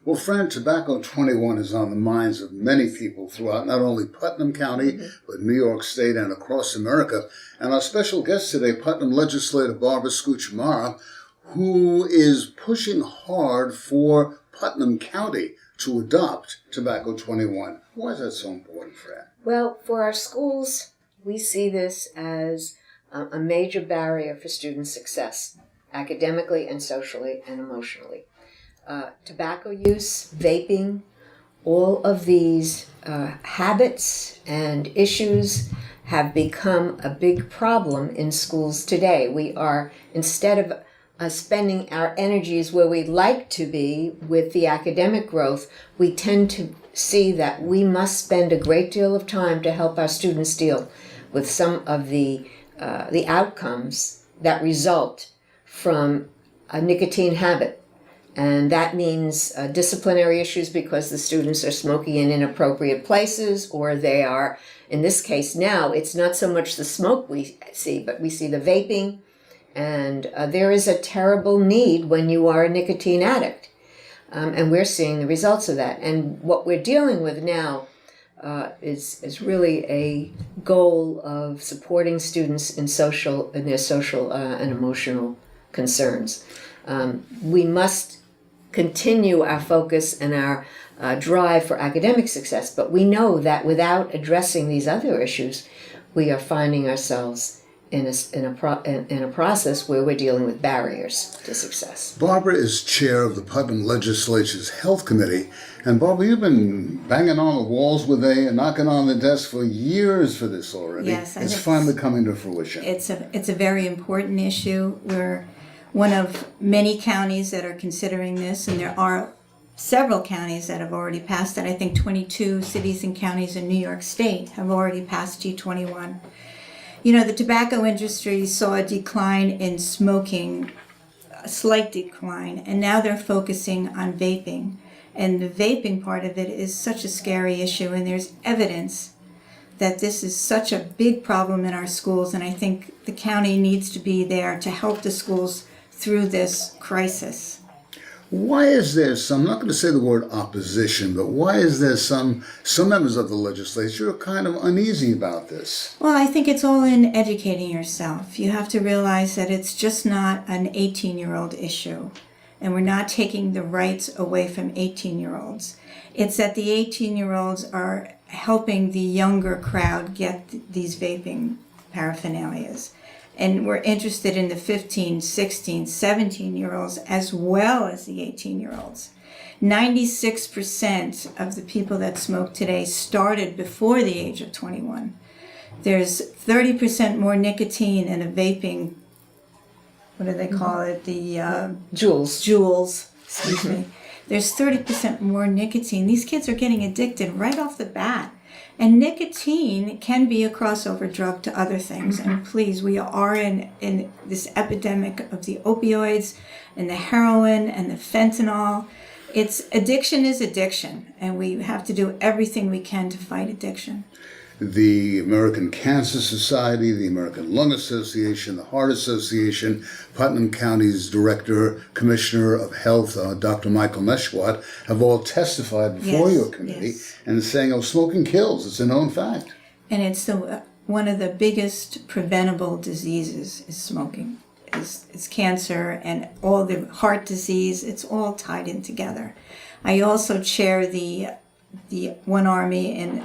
Well, Fran, Tobacco 21 is on the minds of many people throughout not only Putnam County, but New York State and across America. And our special guest today, Putnam Legislator Barbara Scuccimarra, who is pushing hard for Putnam County to adopt Tobacco 21. Why is that so important, Fran? Well, for our schools, we see this as a major barrier for student success, academically and socially and emotionally. Tobacco use, vaping, all of these habits and issues have become a big problem in schools today. We are, instead of spending our energies where we'd like to be with the academic growth, we tend to see that we must spend a great deal of time to help our students deal with some of the outcomes that result from a nicotine habit. And that means disciplinary issues because the students are smoking in inappropriate places, or they are, in this case now, it's not so much the smoke we see, but we see the vaping. And there is a terrible need when you are a nicotine addict. And we're seeing the results of that. And what we're dealing with now is really a goal of supporting students in their social and emotional concerns. We must continue our focus and our drive for academic success, but we know that without addressing these other issues, we are finding ourselves in a process where we're dealing with barriers to success. Barbara is chair of the Putnam Legislature's Health Committee. And Barbara, you've been banging on the walls with and knocking on the desk for years for this already. Yes, it's finally coming to fruition. It's a very important issue. We're one of many counties that are considering this, and there are several counties that have already passed it. I think 22 cities and counties in New York State have already passed T21. You know, the tobacco industry saw a decline in smoking, a slight decline, and now they're focusing on vaping. And the vaping part of it is such a scary issue, and there's evidence that this is such a big problem in our schools, and I think the county needs to be there to help the schools through this crisis. Why is there some, I'm not going to say the word opposition, but why is there some members of the legislature are kind of uneasy about this? Well, I think it's all in educating yourself. You have to realize that it's just not an 18-year-old issue, and we're not taking the rights away from 18-year-olds. It's that the 18-year-olds are helping the younger crowd get these vaping paraphernalias. And we're interested in the 15, 16, 17-year-olds as well as the 18-year-olds. 96% of the people that smoke today started before the age of 21. There's 30% more nicotine in a vaping, what do they call it? The Juuls, excuse me. There's 30% more nicotine. These kids are getting addicted right off the bat. And nicotine can be a crossover drug to other things. And please, we are in this epidemic of the opioids and the heroin and the fentanyl. Addiction is addiction, and we have to do everything we can to fight addiction. The American Cancer Society, the American Lung Association, the Heart Association, Putnam County's Director, Commissioner of Health, Dr. Michael Meshwat, have all testified before your committee and saying, oh, smoking kills. It's a known fact. And it's one of the biggest preventable diseases is smoking. It's cancer and all the heart disease. It's all tied in together. I also chair the One Army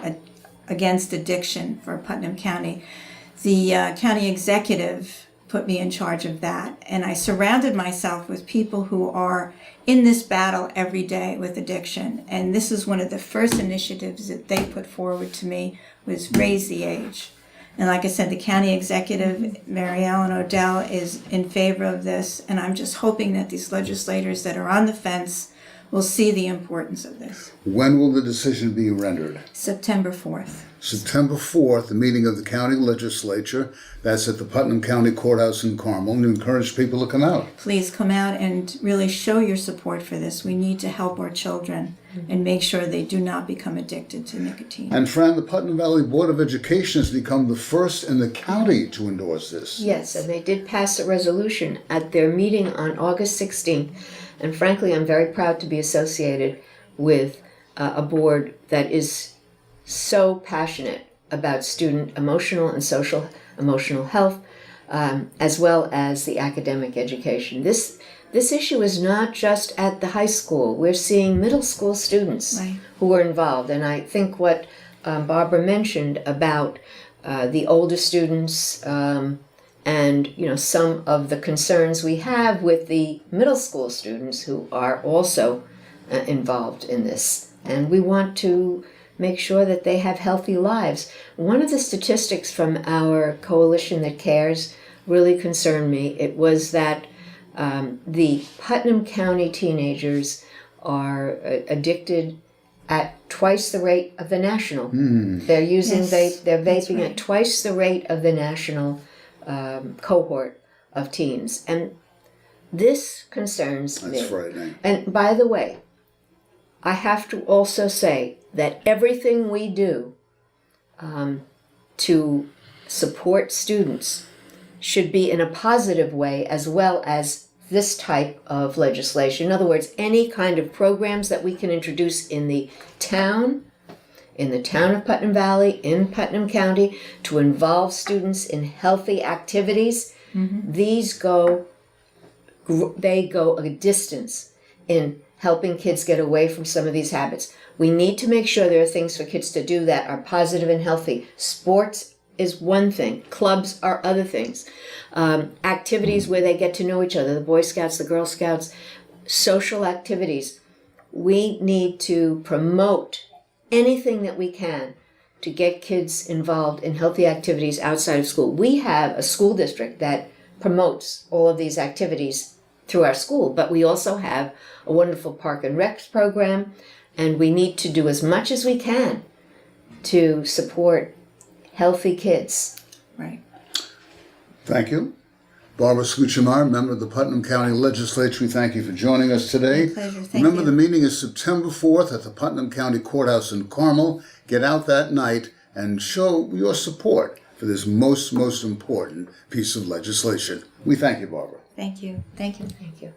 Against Addiction for Putnam County. The county executive put me in charge of that, and I surrounded myself with people who are in this battle every day with addiction. And this is one of the first initiatives that they put forward to me, was raise the age. And like I said, the county executive, Mary Ellen Odell, is in favor of this, and I'm just hoping that these legislators that are on the fence will see the importance of this. When will the decision be rendered? September 4th. September 4th, the meeting of the county legislature. That's at the Putnam County Courthouse in Carmel, and encourage people to come out. Please come out and really show your support for this. We need to help our children and make sure they do not become addicted to nicotine. And Fran, the Putnam Valley Board of Education has become the first in the county to endorse this. Yes, and they did pass a resolution at their meeting on August 16th. And frankly, I'm very proud to be associated with a board that is so passionate about student emotional and social emotional health, as well as the academic education. This issue is not just at the high school. We're seeing middle school students Right. who are involved. And I think what Barbara mentioned about the older students and some of the concerns we have with the middle school students who are also involved in this. And we want to make sure that they have healthy lives. One of the statistics from our coalition that cares really concerned me. It was that the Putnam County teenagers are addicted at twice the rate of the national. They're using Yes, they're that's vaping right. at twice the rate of the national cohort of teens, and this concerns me. That's frightening. And by the way, I have to also say that everything we do to support students should be in a positive way, as well as this type of legislation. In other words, any kind of programs that we can introduce in the town of Putnam Valley, in Putnam County, to involve students in healthy activities, these go a distance in helping kids get away from some of these habits. We need to make sure there are things for kids to do that are positive and healthy. Sports is one thing. Clubs are other things. Activities where they get to know each other, the Boy Scouts, the Girl Scouts, social activities. We need to promote anything that we can to get kids involved in healthy activities outside of school. We have a school district that promotes all of these activities through our school, but we also have a wonderful Park and Rec program, and we need to do as much as we can to support healthy kids. Right. Thank you. Barbara Scuccimarra, member of the Putnam County Legislature, we thank you for joining us today. My pleasure. Thank Remember, you. the meeting is September 4th at the Putnam County Courthouse in Carmel. Get out that night and show your support for this most important piece of legislation. We thank you, Barbara. Thank you. Thank you. Thank you.